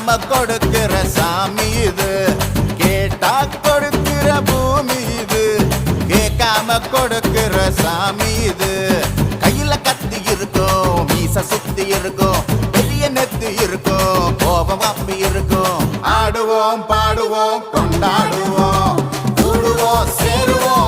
கேட்காம கொடுக்கிற சாமி இது, கேட்டா கொடுக்கிற பூமி இது, கேட்காம கொடுக்கிற சாமி இது. கையில கத்தி இருக்கும், மீச சுத்தி இருக்கும், பெரிய நெத்து இருக்கும், கோபம் அப்பி இருக்கும். ஆடுவோம் பாடுவோம் கொண்டாடுவோம், கூடுவோம் சேருவோம்